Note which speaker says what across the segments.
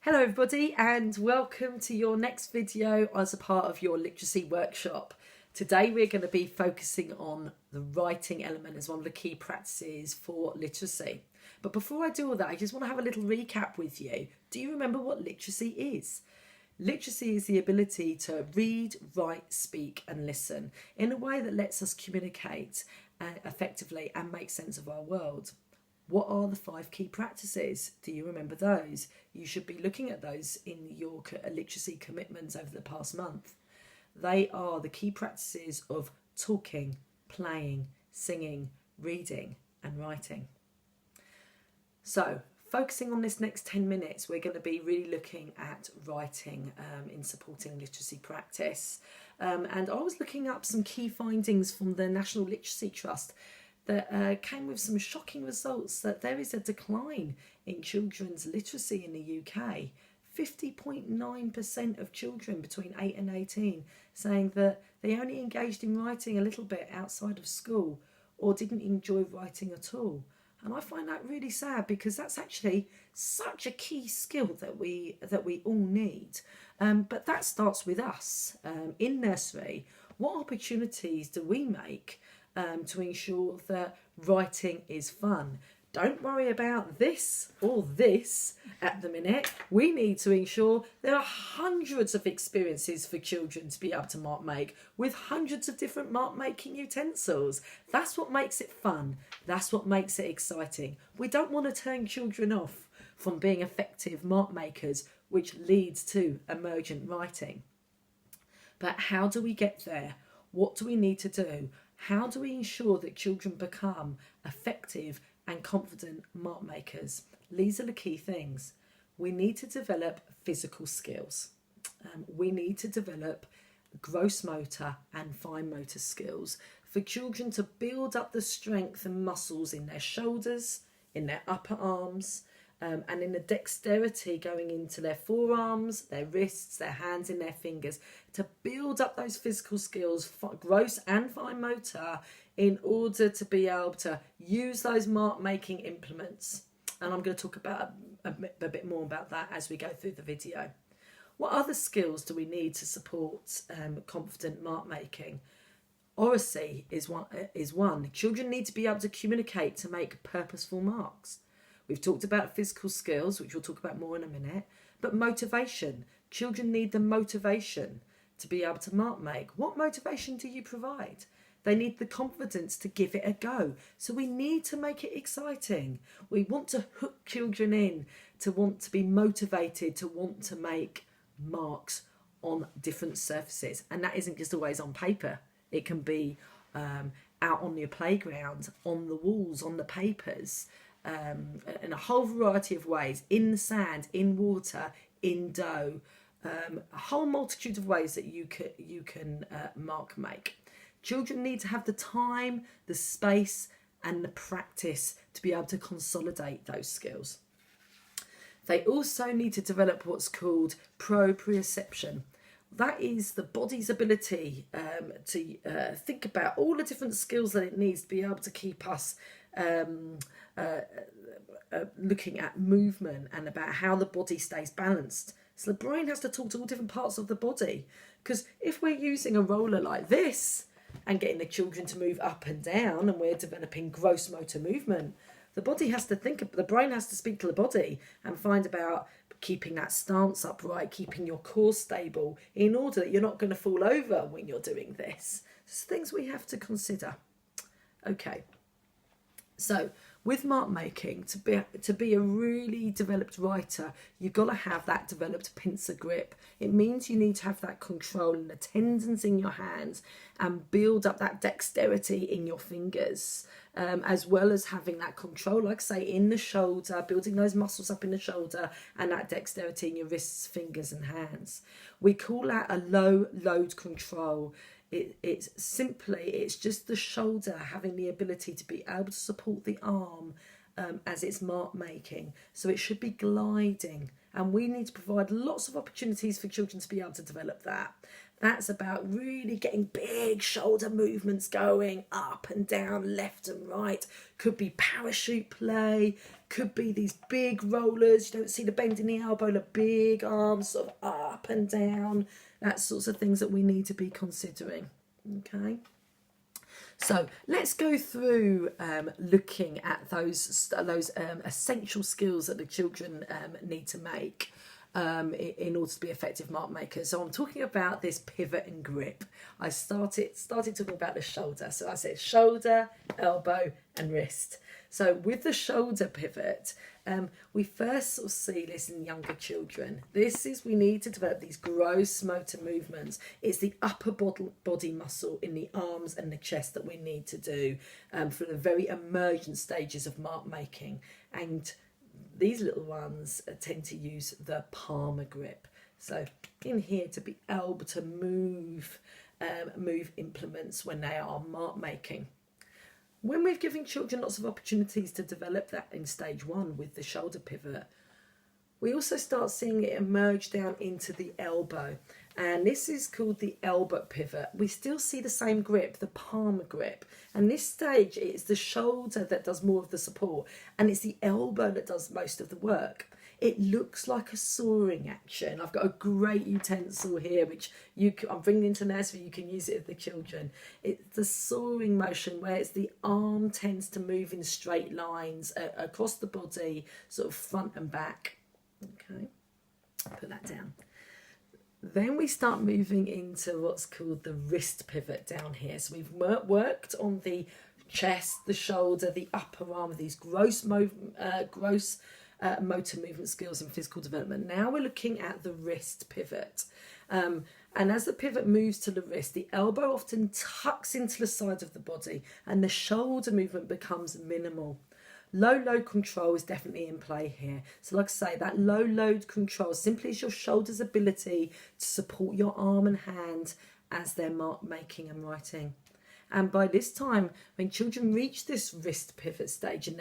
Speaker 1: Hello everybody and welcome to your next video as a part of your literacy workshop. Today we're going to be focusing on the writing element as one of the key practices for literacy. But before I do all that, I just want to have a little recap with you. Do you remember what literacy is? Literacy is the ability to read, write, speak and listen in a way that lets us communicate effectively and make sense of our world. What are the 5 key practices? Do you remember those? You should be looking at those in your literacy commitments over the past month. They are the key practices of talking, playing, singing, reading and writing. So, focusing on this next 10 minutes, we're going to be really looking at writing in supporting literacy practice. And I was looking up some key findings from the National Literacy Trust that came with some shocking results that there is a decline in children's literacy in the UK. 50.9% of children between 8 and 18 saying that they only engaged in writing a little bit outside of school or didn't enjoy writing at all. And I find that really sad because that's actually such a key skill that we all need. But that starts with us in nursery. What opportunities do we make to ensure that writing is fun? Don't worry about this or this at the minute. We need to ensure there are hundreds of experiences for children to be able to mark make with hundreds of different mark making utensils. That's what makes it fun. That's what makes it exciting. We don't want to turn children off from being effective mark makers, which leads to emergent writing. But how do we get there? What do we need to do? How do we ensure that children become effective and confident mark makers? These are the key things. We need to develop physical skills. We need to develop gross motor and fine motor skills for children to build up the strength and muscles in their shoulders, in their upper arms, and in the dexterity going into their forearms, their wrists, their hands and their fingers, to build up those physical skills, gross and fine motor, in order to be able to use those mark making implements. And I'm going to talk about a bit more about that as we go through the video. What other skills do we need to support confident mark making? Oracy is one. Children need to be able to communicate to make purposeful marks. We've talked about physical skills, which we'll talk about more in a minute, but motivation. Children need the motivation to be able to mark make. What motivation do you provide? They need the confidence to give it a go. So we need to make it exciting. We want to hook children in to want to be motivated, to want to make marks on different surfaces. And that isn't just always on paper. It can be out on your playground, on the walls, on the papers, in a whole variety of ways, in the sand, in water, in dough, a whole multitude of ways that you can mark make. Children need to have the time, the space and the practice to be able to consolidate those skills. They also need to develop what's called proprioception. That is the body's ability to think about all the different skills that it needs to be able to keep us looking at movement and about how the body stays balanced. So the brain has to talk to all different parts of the body, because if we're using a roller like this and getting the children to move up and down and we're developing gross motor movement, the body has to the brain has to speak to the body and find about keeping that stance upright, keeping your core stable in order that you're not going to fall over when you're doing this. It's things we have to consider. Okay. So with mark making, to be a really developed writer, you've got to have that developed pincer grip. It means you need to have that control in the tendons in your hands and build up that dexterity in your fingers, as well as having that control, like I say, in the shoulder, building those muscles up in the shoulder and that dexterity in your wrists, fingers and hands. We call that a low load control. It's just the shoulder having the ability to be able to support the arm as it's mark making. So it should be gliding, and we need to provide lots of opportunities for children to be able to develop that. That's about really getting big shoulder movements going up and down, left and right. Could be parachute play, could be these big rollers. You don't see the bend in the elbow, the big arms sort of up and down. That's sorts of things that we need to be considering. Okay. So let's go through looking at those essential skills that the children need to make in order to be effective mark makers. So I'm talking about this pivot and grip. I started talking about the shoulder. So I said shoulder, elbow and wrist. So with the shoulder pivot, we first sort of see this in younger children. We need to develop these gross motor movements. It's the upper body muscle in the arms and the chest that we need to do for the very emergent stages of mark making. And these little ones tend to use the palmar grip. So in here, to be able to move implements when they are mark making. When we're giving children lots of opportunities to develop that in stage 1 with the shoulder pivot, we also start seeing it emerge down into the elbow. And this is called the elbow pivot. We still see the same grip, the palmar grip. And this stage, it's the shoulder that does more of the support. And it's the elbow that does most of the work. It looks like a soaring action. I've got a great utensil here, which I'm bringing into nursery. You can use it with the children. It's the soaring motion where it's the arm tends to move in straight lines across the body, sort of front and back. Okay, put that down. Then we start moving into what's called the wrist pivot down here. So we've worked on the chest, the shoulder, the upper arm, these gross motor movement skills and physical development. Now we're looking at the wrist pivot. And as the pivot moves to the wrist, the elbow often tucks into the side of the body and the shoulder movement becomes minimal. Low load control is definitely in play here. So like I say, that low load control simply is your shoulder's ability to support your arm and hand as they're mark making and writing. And by this time, when children reach this wrist pivot stage in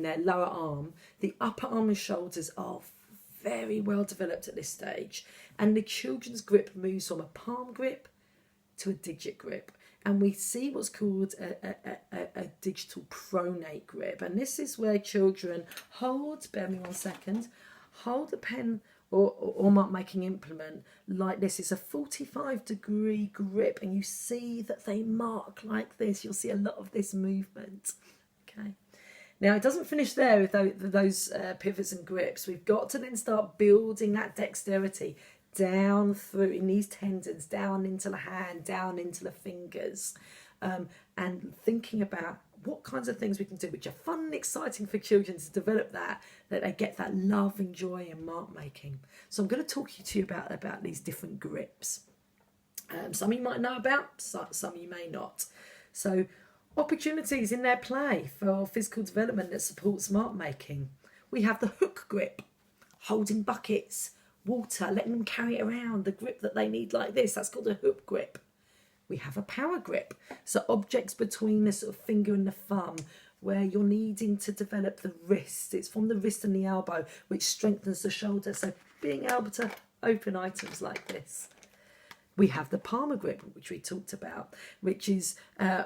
Speaker 1: their lower arm, the upper arm and shoulders are very well developed at this stage. And the children's grip moves from a palm grip to a digit grip. And we see what's called a digital pronate grip. And this is where children hold a pen or mark making implement like this. It's a 45-degree grip and you see that they mark like this. You'll see a lot of this movement. Okay. Now, it doesn't finish there with those pivots and grips. We've got to then start building that dexterity down through in these tendons, down into the hand, down into the fingers, and thinking about what kinds of things we can do which are fun and exciting for children to develop that they get that love and joy in mark making. So I'm going to talk to you about these different grips. Some you might know about, some you may not. So opportunities in their play for physical development that supports mark making. We have the hook grip, holding buckets, water, letting them carry it around, the grip that they need like this. That's called a hook grip. We have a power grip, so objects between the sort of finger and the thumb where you're needing to develop the wrist. It's from the wrist and the elbow, which strengthens the shoulder, so being able to open items like this. We have the palmar grip, which we talked about, which is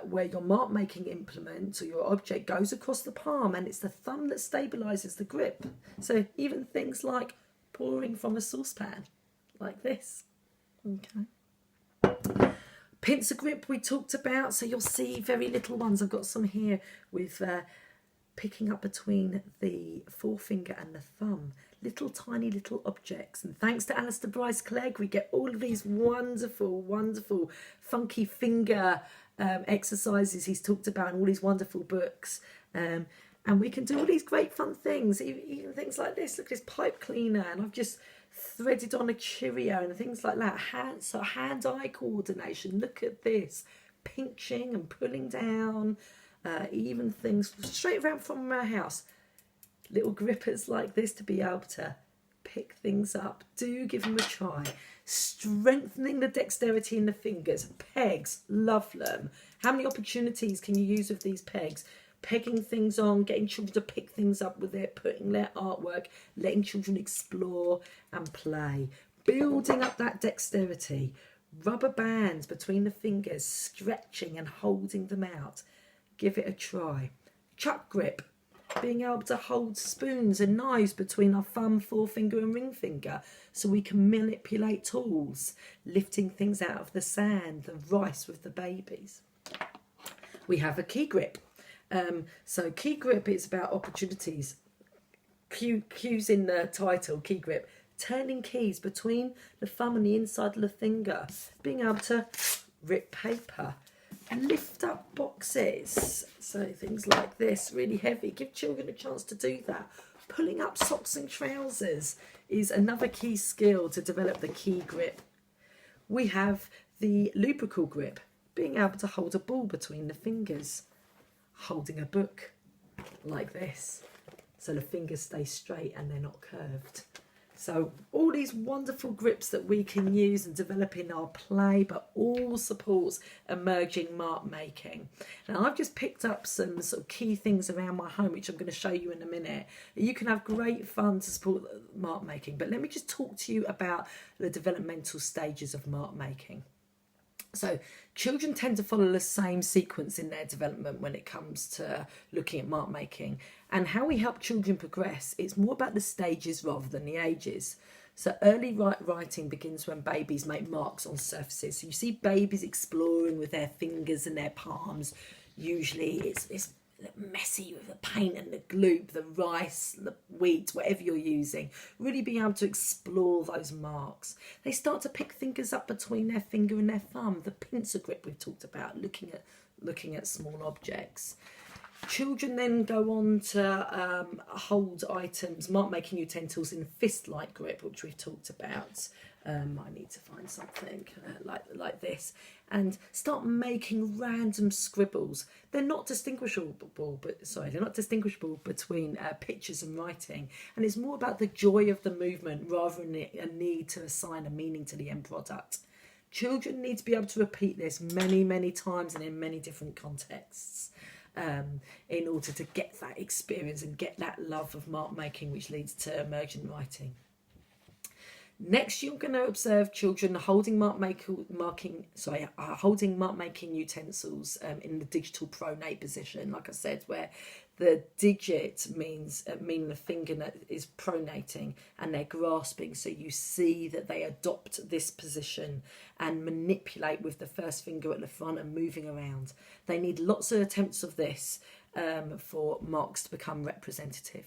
Speaker 1: where your mark making implement or your object goes across the palm and it's the thumb that stabilises the grip. So even things like pouring from a saucepan like this. Okay. Pincer grip we talked about, so you'll see very little ones. I've got some here with picking up between the forefinger and the thumb, tiny little objects. And thanks to Alistair Bryce Clegg, we get all of these wonderful funky finger exercises he's talked about in all these wonderful books. And we can do all these great fun things, even things like this. Look at this pipe cleaner, and I've just threaded on a Cheerio and things like that. Hand-eye coordination. Look at this. Pinching and pulling down. Even things straight around from our house. Little grippers like this to be able to pick things up. Do give them a try. Strengthening the dexterity in the fingers. Pegs. Love them. How many opportunities can you use with these pegs? Pegging things on, getting children to pick things up with it, putting their artwork, letting children explore and play, building up that dexterity, rubber bands between the fingers, stretching and holding them out. Give it a try. Chuck grip. being able to hold spoons and knives between our thumb, forefinger and ring finger so we can manipulate tools, lifting things out of the sand, the rice with the babies. We have a key grip. So key grip is about opportunities. Cues in the title, key grip. Turning keys between the thumb and the inside of the finger. Being able to rip paper. Lift up boxes. So things like this, really heavy. Give children a chance to do that. Pulling up socks and trousers is another key skill to develop the key grip. We have the lubrical grip. Being able to hold a ball between the fingers. Holding a book like this. So the fingers stay straight and they're not curved. So all these wonderful grips that we can use and develop in our play, but all supports emerging mark making. Now I've just picked up some sort of key things around my home, which I'm going to show you in a minute. You can have great fun to support mark making, but let me just talk to you about the developmental stages of mark making. So children tend to follow the same sequence in their development when it comes to looking at mark making. And how we help children progress, it's more about the stages rather than the ages. So early writing begins when babies make marks on surfaces. So you see babies exploring with their fingers and their palms. Usually it's messy with the paint and the glue, the rice, the wheat, whatever you're using. Really being able to explore those marks. They start to pick fingers up between their finger and their thumb. The pincer grip we've talked about, looking at small objects. Children then go on to hold items, mark-making utensils in fist-like grip, which we've talked about. I need to find something like this, and start making random scribbles. They're not distinguishable between pictures and writing, and it's more about the joy of the movement rather than a need to assign a meaning to the end product. Children need to be able to repeat this many, many times and in many different contexts. In order to get that experience and get that love of mark making, which leads to emergent writing. Next, you're going to observe children holding mark making utensils in the digital pronate position, like I said, where the digit means the finger that is pronating and they're grasping. So you see that they adopt this position and manipulate with the first finger at the front and moving around. They need lots of attempts of this for marks to become representative.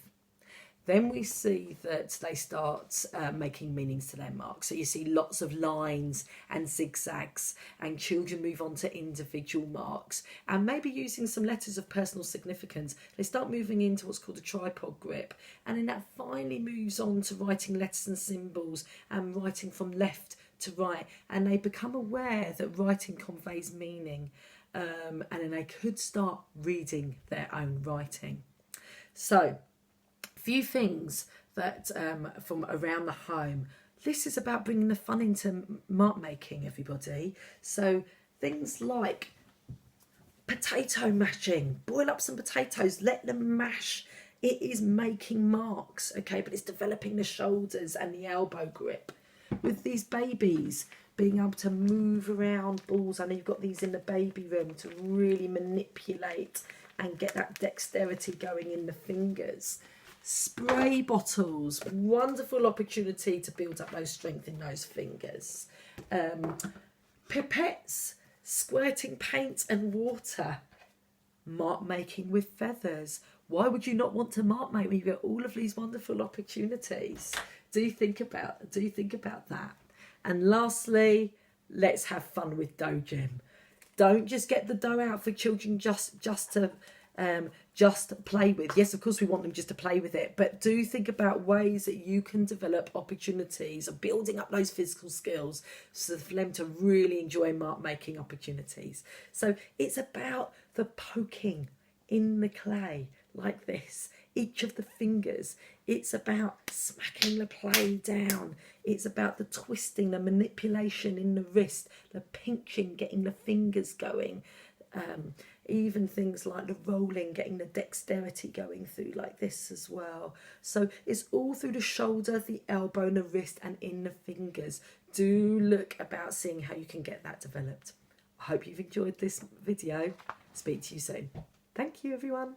Speaker 1: Then we see that they start making meanings to their marks. So you see lots of lines and zigzags, and children move on to individual marks. And maybe using some letters of personal significance, they start moving into what's called a tripod grip. And then that finally moves on to writing letters and symbols and writing from left to right. And they become aware that writing conveys meaning. And then they could start reading their own writing. So, few things that from around the home. This is about bringing the fun into mark making, everybody. So things like potato mashing. Boil up some potatoes, let them mash. It is making marks, okay, but it's developing the shoulders and the elbow grip. With these babies, being able to move around balls. I know you've got these in the baby room to really manipulate and get that dexterity going in the fingers. Spray bottles, wonderful opportunity to build up those strength in those fingers. Pipettes, squirting paint and water. Mark making with feathers. Why would you not want to mark make when you get all of these wonderful opportunities? Do think about that. And lastly, let's have fun with Dough Gym. Don't just get the dough out for children just to play with. Yes, of course we want them just to play with it, but do think about ways that you can develop opportunities of building up those physical skills so for them to really enjoy mark making opportunities. So it's about the poking in the clay like this, each of the fingers. It's about smacking the clay down. It's about the twisting, the manipulation in the wrist, the pinching, getting the fingers going. Even things like the rolling, getting the dexterity going through like this as well. So it's all through the shoulder, the elbow and the wrist and in the fingers. Do look about seeing how you can get that developed. I hope you've enjoyed this video. Speak to you soon. Thank you, everyone.